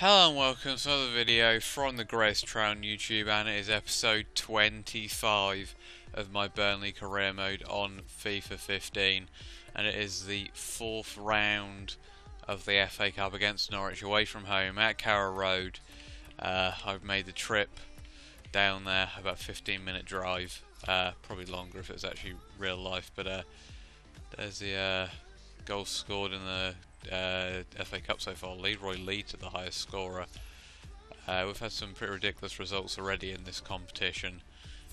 Hello and welcome to another video from the TheSavageTrout on YouTube, and it is episode 25 of my Burnley career mode on FIFA 15, and it is the fourth round of the FA Cup against Norwich away from home at Carrow Road. I've made the trip down there, about a 15-minute drive, probably longer if it's actually real life, but there's the goal scored in the FA Cup so far. Leroy Leeds the highest scorer. We've had some pretty ridiculous results already in this competition.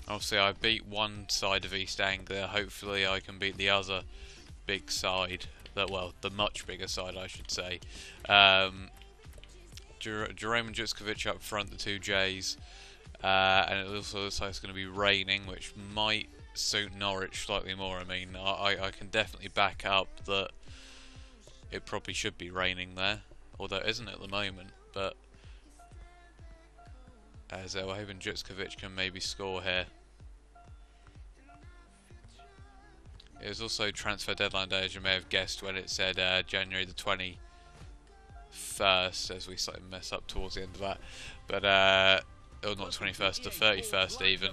Obviously I beat one side of East Anglia, hopefully I can beat the other big side, the much bigger side I should say. Jerome and Jutskovic up front, the two J's, and it also looks like it's going to be raining, which might suit Norwich slightly more. I mean, I can definitely back up that it probably should be raining there, although it isn't at the moment, but as we're hoping Jutskovic can maybe score here. It was also transfer deadline day, as you may have guessed, when it said January the 21st, as we slightly mess up towards the end of that, but or not 21st, the 31st even.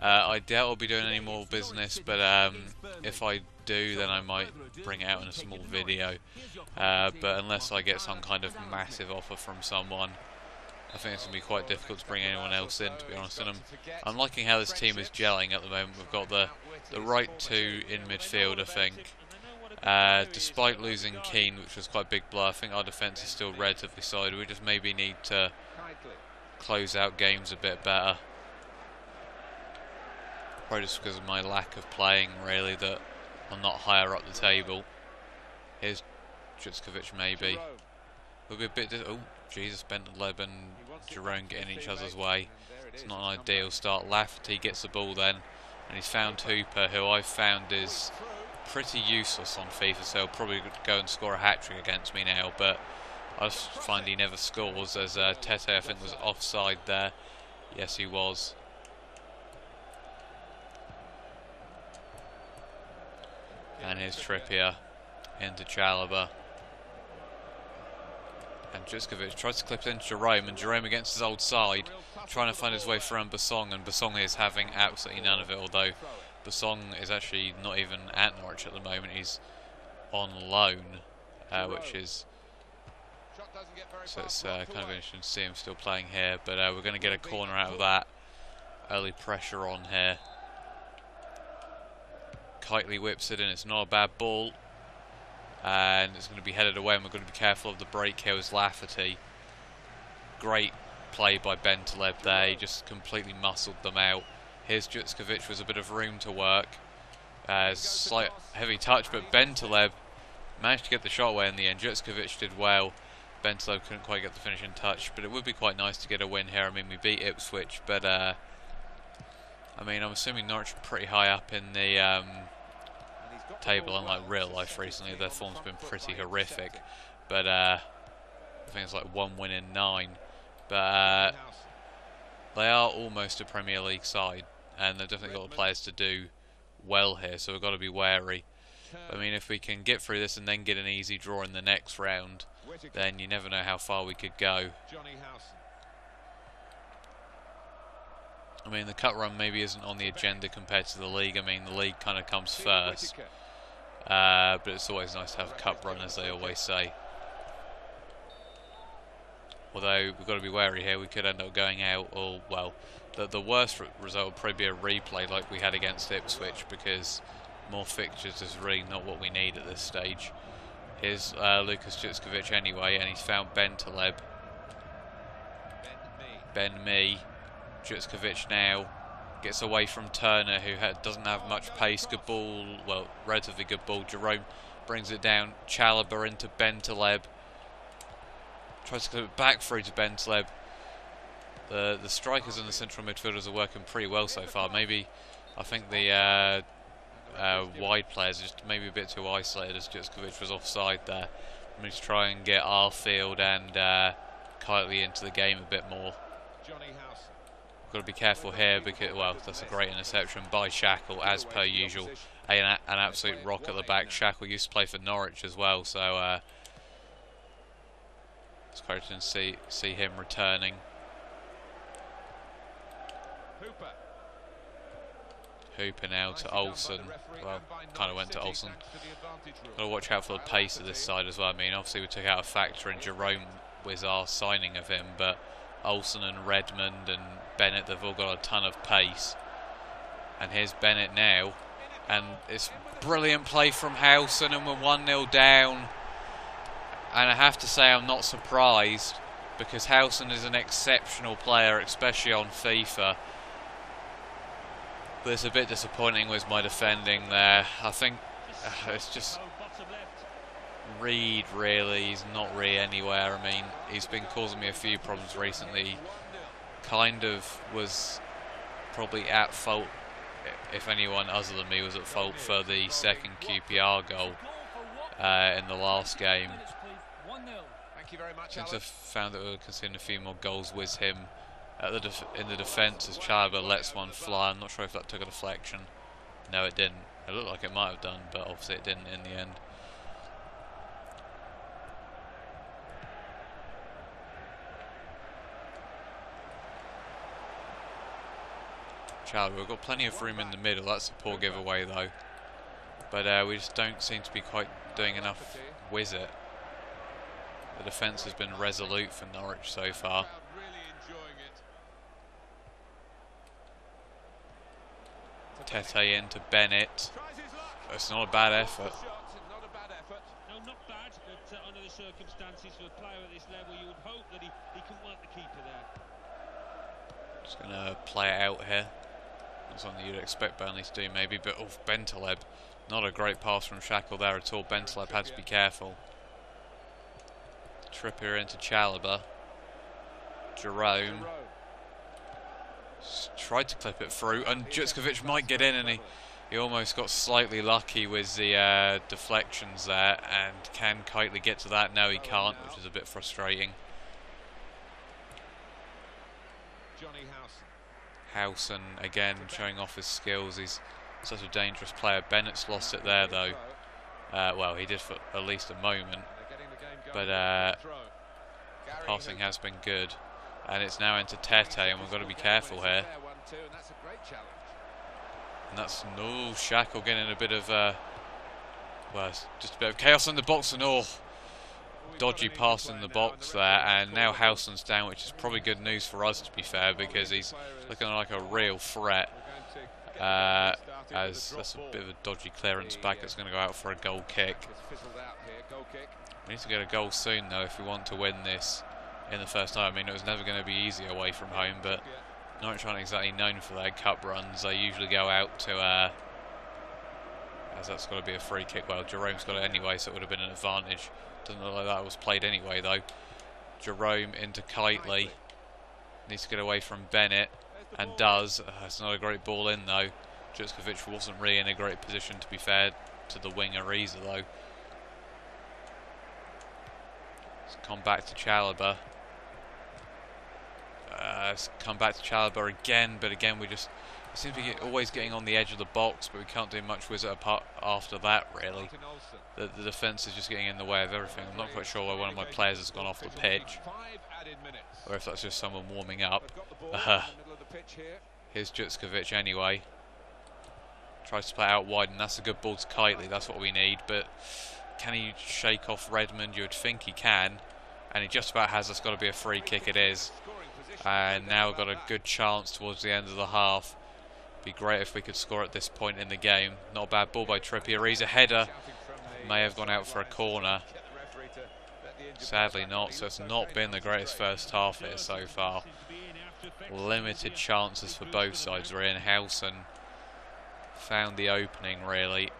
I doubt I'll be doing any more business, but if I do, then I might bring it out in a small video. But unless I get some kind of massive offer from someone, I think it's going to be quite difficult to bring anyone else in, to be honest. And I'm liking how this team is gelling at the moment. We've got the right two in midfield, I think. Despite losing Keane, which was quite a big blow, I think our defence is still relatively solid. We just maybe need to close out games a bit better. Probably just because of my lack of playing, really, that I'm not higher up the table. Here's Jutskovic, maybe. We'll be a bit. Oh, Jesus, Bentaleb and Jerome getting each other's way. It's not an ideal start. Lafferty gets the ball then, and he's found Hooper, who I've found is pretty useless on FIFA, so he'll probably go and score a hat-trick against me now, but I find he never scores, as Tete, I think, was offside there. Yes, he was. And here's Trippier into Chalobah. And Jutskovic tries to clip it into Jerome, and Jerome against his old side, trying to find his way through Basong, and Basong is having absolutely none of it, although Basong is actually not even at Norwich at the moment. He's on loan, which is... So it's kind of interesting to see him still playing here, but we're going to get a corner out of that. Early pressure on here. Kitely whips it in, it's not a bad ball. And it's going to be headed away, and we're going to be careful of the break here with Lafferty. Great play by Bentaleb there, he just completely muscled them out. Here's Jutskovic with a bit of room to work. Slight heavy touch, but Bentaleb managed to get the shot away in the end. Jutskovic did well. Bentaleb couldn't quite get the finishing touch, but it would be quite nice to get a win here. I mean, we beat Ipswich, but I mean, I'm assuming Norwich are pretty high up in the table, unlike real life recently. Their form's been pretty horrific, but I think it's like 1 win in 9. But they are almost a Premier League side, and they've definitely got the players to do well here, so we've got to be wary. I mean, if we can get through this and then get an easy draw in the next round, then you never know how far we could go. I mean, the cut run maybe isn't on the agenda compared to the league. I mean, the league kind of comes first, but it's always nice to have a cup run, as they always say. Although we've got to be wary here, we could end up going out, or well, the worst result would probably be a replay like we had against Ipswich, because more fixtures is really not what we need at this stage. Here's Lucas Jutskovic anyway, and he's found Bentaleb. Ben-Mee. Jutskovic now gets away from Turner, who doesn't have much pace. Good ball, well, relatively good ball. Jerome brings it down. Chalobah into Bentaleb. Tries to clip it back through to Bentaleb. The strikers and the central midfielders are working pretty well so far. Maybe, I think the wide players are just maybe a bit too isolated, as Jutskovic was offside there. We need to try and get Arfield and Kitely into the game a bit more. Got to be careful here, because, well, that's a great interception by Shackle, as per usual. An absolute rock at the back. Shackle used to play for Norwich as well, so It's great to see him returning. Hooper now to Olsen. Well, kind of went to Olsen. Got to watch out for the pace of this side as well. I mean, obviously we took out a factor in Jerome with our signing of him, but Olsen and Redmond and Bennett, they've all got a ton of pace. And here's Bennett now, and it's brilliant play from Howson, and we're 1-0 down. And I have to say I'm not surprised, because Howson is an exceptional player, especially on FIFA. But it's a bit disappointing with my defending there. I think it's just Reed, really. He's not really anywhere. I mean, he's been causing me a few problems recently. Kind of was probably at fault, if anyone other than me was at fault, for the second QPR goal in the last game. Since I've found that we're conceding a few more goals with him in the defence as Chalobah lets one fly. I'm not sure if that took a deflection. No, it didn't. It looked like it might have done, but obviously it didn't in the end. Chalobah, we've got plenty of room in the middle. That's a poor giveaway though. But we just don't seem to be quite doing enough with it. The defence has been resolute for Norwich so far. Tete into Bennett. It's not a bad effort. No, not bad, but under the circumstances for a player at this level, you would hope that he can work the keeper there. Just going to play it out here. Not something you'd expect Burnley to do maybe, but Bentaleb. Not a great pass from Shackle there at all. Bentaleb had to be careful. Trippier into Chalobah. Jerome. Tried to clip it through, and Jutskovic might get in, and he almost got slightly lucky with the deflections there. And can Kitely get to that? No, he can't, which is a bit frustrating. Howson again showing off his skills. He's such a dangerous player. Bennett's lost it there though. Well, he did for at least a moment, but passing has been good. And it's now into Tete, and we've got to be careful here. And that's no Shackle getting a bit of well, just a bit of chaos in the box, and dodgy pass in the box there. And now Howson's down, which is probably good news for us, to be fair, because he's looking like a real threat. As that's a bit of a dodgy clearance back. It's going to go out for a goal kick. We need to get a goal soon though if we want to win this in the first time. I mean, it was never going to be easy away from home, but Norwich aren't exactly known for their cup runs. They usually go out to as that's got to be a free kick. Well, Jerome's got it anyway, so it would have been an advantage. Doesn't look like that was played anyway though. Jerome into Kitely. Needs to get away from Bennett, and does. It's not a great ball in though. Jutskovic wasn't really in a great position, to be fair to the winger either though. It's come back to Chalobah. It's come back to Chalobah again, but again we seem to be always getting on the edge of the box, but we can't do much with it apart after that really. The defence is just getting in the way of everything. I'm not quite sure why one of my players has gone off the pitch, or if that's just someone warming up. Here's Jutskovic anyway. Tries to play out wide, and that's a good ball to Kitely. That's what we need, but can he shake off Redmond? You would think he can, and he just about has. It's got to be a free kick. It is. And now we've got a good chance towards the end of the half. Be great if we could score at this point in the game. Not a bad ball by Trippier. He's a header. May have gone out for a corner. Sadly not. So it's not been the greatest first half here so far. Limited chances for both sides. We're in. Howson found the opening really.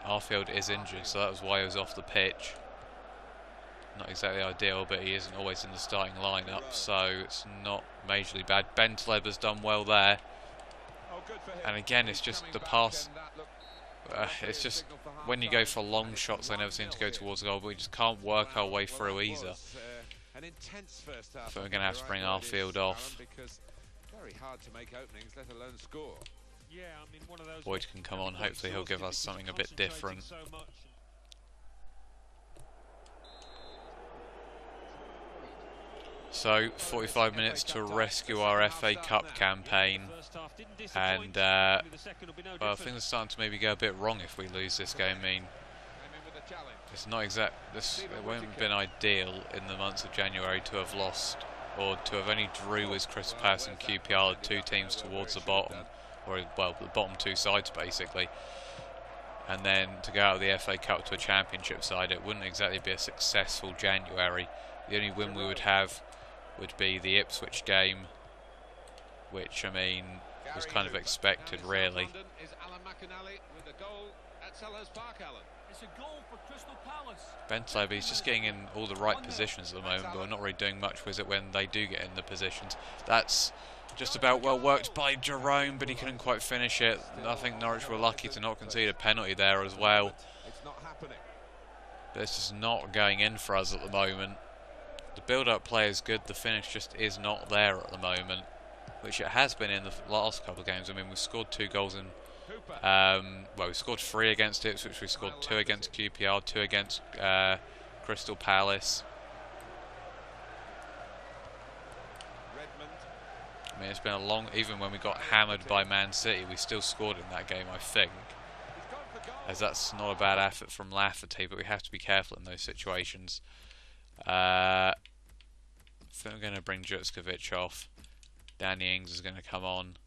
Arfield is injured, so that was why he was off the pitch. Not exactly ideal, but he isn't always in the starting lineup, so it's not majorly bad. Bentaleb has done well there. And again, it's just the pass. It's just when you go for long shots, they never seem to go towards goal, but we just can't work our way through either. So we're going to have to bring Arfield off. Boyd can come on, hopefully he'll give us something a bit different. So 45 minutes to rescue our FA Cup campaign, and well, things are starting to maybe go a bit wrong if we lose this game. I mean, it's not exact. It won't have been ideal in the months of January to have lost, or to have only drew with Crystal Palace and QPR, the two teams towards the bottom, or well, the bottom two sides basically. And then to go out of the FA Cup to a Championship side, it wouldn't exactly be a successful January. The only win we would have would be the Ipswich game, which, I mean, was kind of expected, really. Bentaleb, he's just getting in all the right positions at the moment, but we're not really doing much with it when they do get in the positions. That's just about well worked by Jerome, but he couldn't quite finish it. I think Norwich were lucky to not concede a penalty there as well. But it's just not going in for us at the moment. The build-up play is good, the finish just is not there at the moment, which it has been in the last couple of games. I mean, we've scored 2 goals in, well, we scored 3 against Ipswich, we scored 2 against QPR, 2 against Crystal Palace. I mean, it's been a long, even when we got hammered by Man City, we still scored in that game, I think. As that's not a bad effort from Lafferty, but we have to be careful in those situations. I think I'm going to bring Jutskovic off. Danny Ings is going to come on.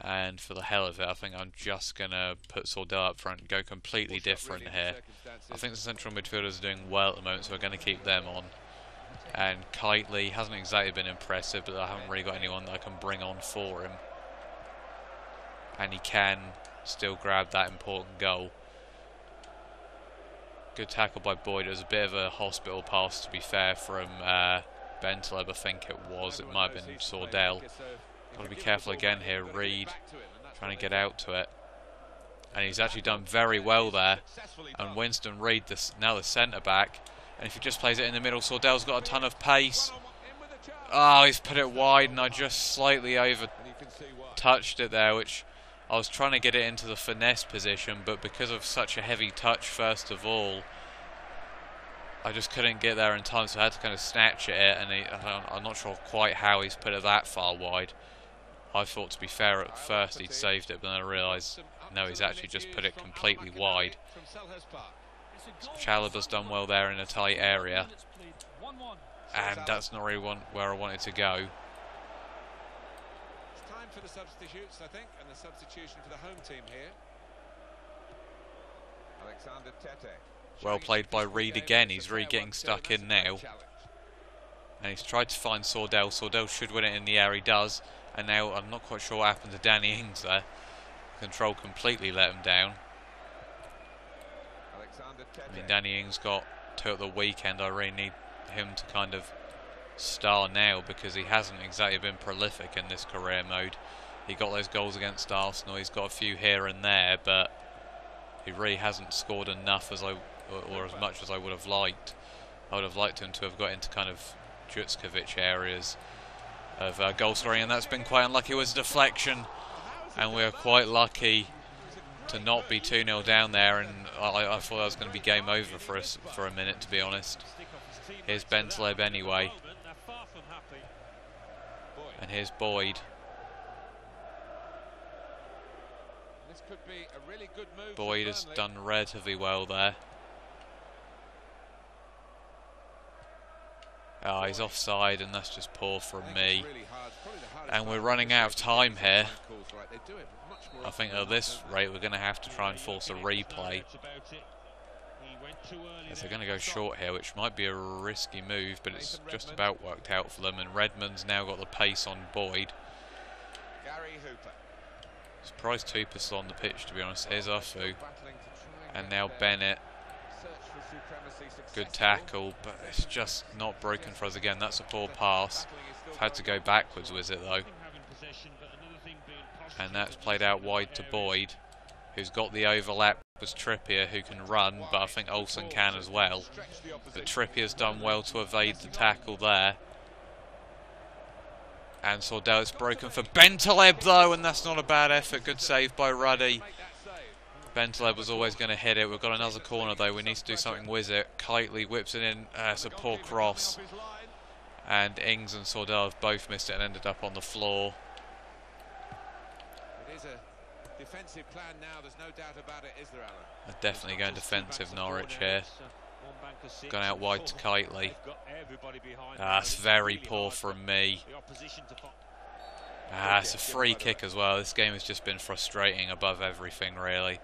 And for the hell of it, I think I'm just going to put Sordell up front and go completely different here. I think the central midfielders are doing well at the moment, so we're going to keep them on. And Kitely hasn't exactly been impressive, but I haven't really got anyone that I can bring on for him. And he can still grab that important goal. Good tackle by Boyd. It was a bit of a hospital pass, to be fair, from Bentaleb, I think it was. It might have been Sordell. Got to be careful again here. Reed trying to get out to it. And he's actually done very well there. And Winston Reid, now the centre-back. And if he just plays it in the middle, Sordell's got a ton of pace. Oh, he's put it wide, and I just slightly over-touched it there, which I was trying to get it into the finesse position, but because of such a heavy touch, first of all, I just couldn't get there in time, so I had to kind of snatch at it, and I'm not sure quite how he's put it that far wide. I thought, to be fair, at first he'd saved it, but then I realised, no, he's actually just put it completely wide. Chalobah's done well there in a tight area, and that's not really where I wanted to go. It's time for the substitutes, I think, and the substitution for the home team here. Alexander Tete. Well played by Reed again. He's really getting stuck in now, and he's tried to find Sordell. Sordell should win it in the air, he does, and now I'm not quite sure what happened to Danny Ings there. Control completely let him down. I mean, Danny Ings got 2 at the weekend. I really need him to kind of star now, because he hasn't exactly been prolific in this career mode. He got those goals against Arsenal, he's got a few here and there, but he really hasn't scored enough or as much as I would have liked. I would have liked him to have got into kind of Jutskovic areas of goal scoring, and that's been quite unlucky. It was a deflection, and we are quite lucky to not be 2-0 down there, and I thought that was going to be game over for us for a minute, to be honest. Here's Bentaleb anyway, and here's Boyd. Boyd has done relatively well there. Oh, he's offside, and that's just poor from me. And we're running out of time here. I think at this rate we're going to have to try and force a replay. As they're going to go short here, which might be a risky move, but it's just about worked out for them. And Redmond's now got the pace on Boyd. Surprised Tupa's on the pitch, to be honest. Here's Afu. And now Bennett. Good tackle, but it's just not broken for us again. That's a poor pass. I've had to go backwards with it, though. And that's played out wide to Boyd, who's got the overlap with Trippier, who can run, but I think Olsen can as well. But Trippier's done well to evade the tackle there. And Sordell, it's broken for Bentaleb, though, and that's not a bad effort. Good save by Ruddy. Bentaleb was always going to hit it. We've got another corner, though. We need to do something with it. Kitely whips it in. It's a poor cross. And Ings and Sordell have both missed it and ended up on the floor. It is a defensive plan now, there's no doubt about it, is there, Alan? They're definitely going defensive, Norwich here. Gone out wide to Kitely. That's very poor from me. It's a free kick as well. This game has just been frustrating above everything, really.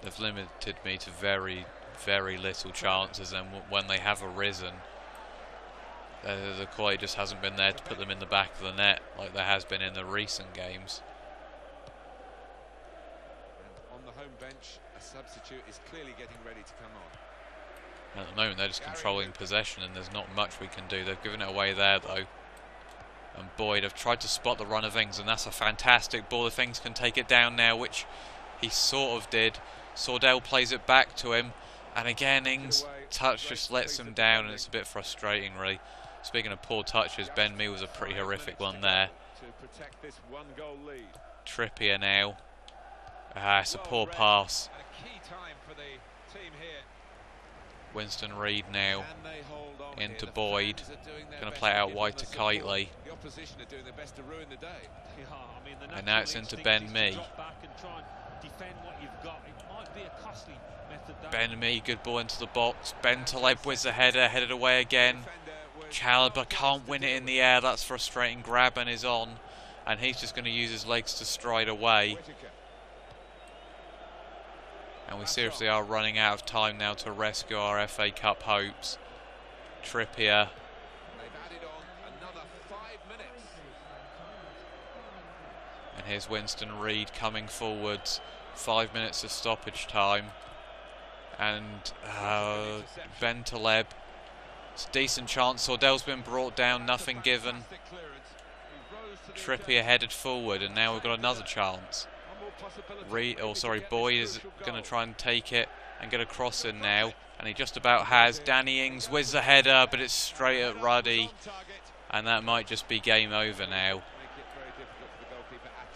They've limited me to very, very little chances, and when they have arisen, the quality just hasn't been there to put them in the back of the net like there has been in the recent games. And on the home bench, a substitute is clearly getting ready to come on. At the moment, they're just controlling possession, and there's not much we can do. They've given it away there, though. And Boyd have tried to spot the run of Ings, and that's a fantastic ball. If Ings can take it down now, which he sort of did. Sordell plays it back to him, and again Ings' touch just lets him down, and it's a bit frustrating, really. Speaking of poor touches, Ben Mee was a pretty horrific one there. Trippier now. It's a poor pass. Winston Reid now into Boyd. Going to play it out wide to Kitely. And now it's into Ben Mee. Ben Mee, good ball into the box. Ben Taleb with the header, headed away again. Chalobah can't win it in the air, that's frustrating. Graben is on, and he's just going to use his legs to stride away. And we seriously are running out of time now to rescue our FA Cup hopes. Trippier. And here's Winston Reid coming forwards. 5 minutes of stoppage time. And Ben Taleb. It's a decent chance. Sordell's been brought down, nothing given. Trippier headed forward, and now we've got another chance. Boyd is going to try and take it and get a cross in now, and he just about has. Danny Ings with the header, but it's straight at Ruddy, and that might just be game over now.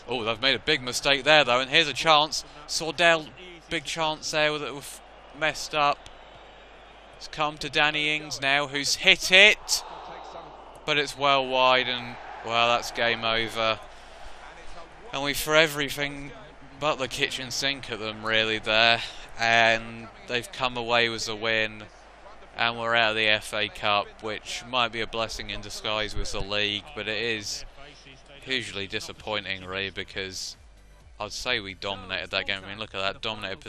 Oh, they've made a big mistake there, though, and here's a chance. Sordell, big chance there that we've messed up. It's come to Danny Ings now, who's hit it, but it's well wide, and well, that's game over. And we threw everything but the kitchen sink at them, really, there, and they've come away with a win, and we're out of the FA Cup, which might be a blessing in disguise with the league, but it is hugely disappointing, really, because I'd say we dominated that game. I mean, look at that, dominated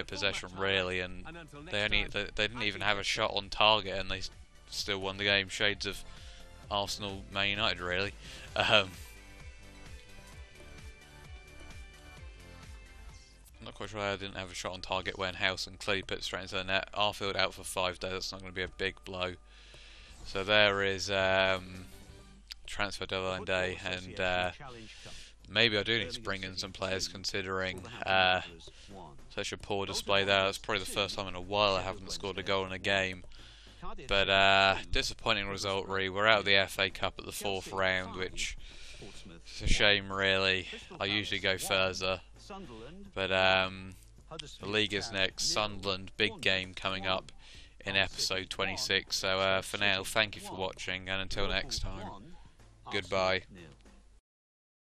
possession, really, and they didn't even have a shot on target, and they still won the game. Shades of Arsenal, Man United, really. I'm not quite sure why I didn't have a shot on target when House and Clee put straight into the net. Arfield out for 5 days. That's not going to be a big blow. So there is transfer deadline day, and maybe I do need to bring in some players, considering such a poor display there. That's probably the first time in a while I haven't scored a goal in a game. But disappointing result, really. We're out of the FA Cup at the 4th round, which is a shame, really. I usually go further. But the league is next. Sunderland, big game coming up in episode 26. So for now, thank you for watching, and until next time, goodbye.